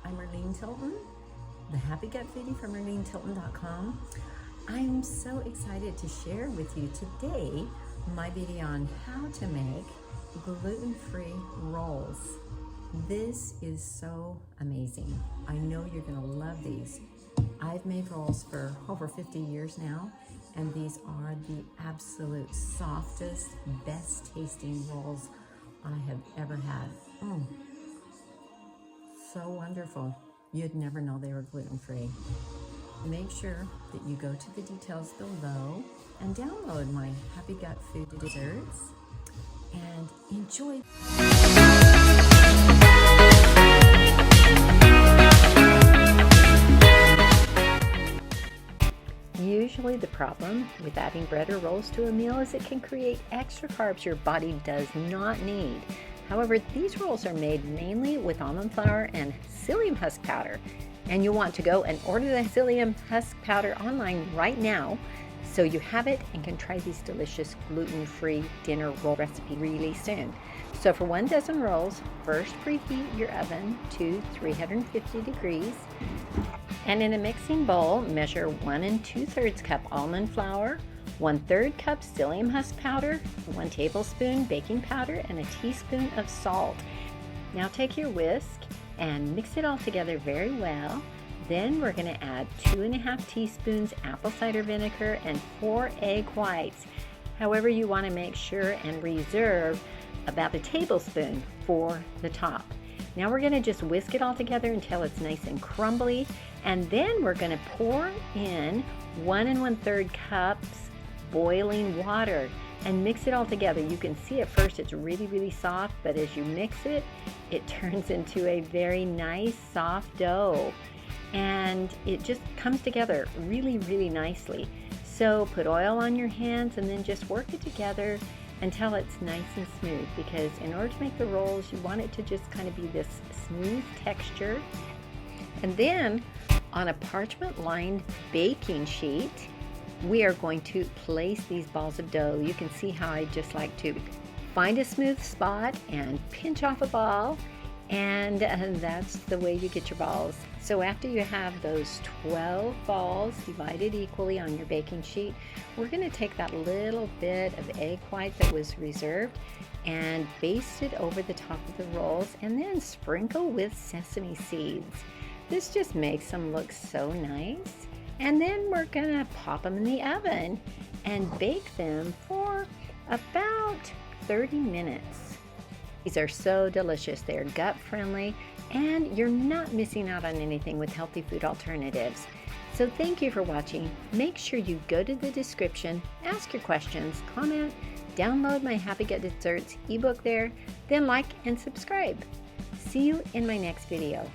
I'm Erleen Tilton, the Happy Gut Foodie from ErleenTilton.com. I'm so excited to share with you today my video on how to make gluten-free rolls. This is so amazing. I know you're gonna love these. I've made rolls for over 50 years now, and these are the absolute softest, best tasting rolls I have ever had. So wonderful. You'd never know they were gluten-free. Make sure that you go to the details below and download my Happy Gut Foodie Desserts and enjoy. Usually the problem with adding bread or rolls to a meal is it can create extra carbs your body does not need. However, these rolls are made mainly with almond flour and psyllium husk powder, and you'll want to go and order the psyllium husk powder online right now so you have it and can try these delicious gluten-free dinner roll recipe really soon. So for 1 dozen rolls, first preheat your oven to 350 degrees, and in a mixing bowl, measure 1 2/3 cup almond flour, 1/3 cup psyllium husk powder, 1 tablespoon baking powder, and a teaspoon of salt. Now take your whisk and mix it all together very well. Then we're going to add 2.5 teaspoons apple cider vinegar and 4 egg whites. However, you want to make sure and reserve about a tablespoon for the top. Now we're going to just whisk it all together until it's nice and crumbly, and then we're going to pour in 1 1/3 cups boiling water and mix it all together. You can see at first it's really soft, but as you mix it, it turns into a very nice soft dough, and it just comes together really nicely. So put oil on your hands and then just work it together until it's nice and smooth, because in order to make the rolls, you want it to just kind of be this smooth texture. And then on a parchment lined baking sheet, we are going to place these balls of dough. You can see how I just like to find a smooth spot and pinch off a ball, and that's the way you get your balls. So after you have those 12 balls divided equally on your baking sheet, we're going to take that little bit of egg white that was reserved and baste it over the top of the rolls, and then sprinkle with sesame seeds. This just makes them look so nice. And then we're gonna pop them in the oven and bake them for about 30 minutes. These are so delicious. They're gut friendly, and you're not missing out on anything with healthy food alternatives. So thank you for watching. Make sure you go to the description, ask your questions, comment, download my Happy Gut Desserts ebook there, then like and subscribe. See you in my next video.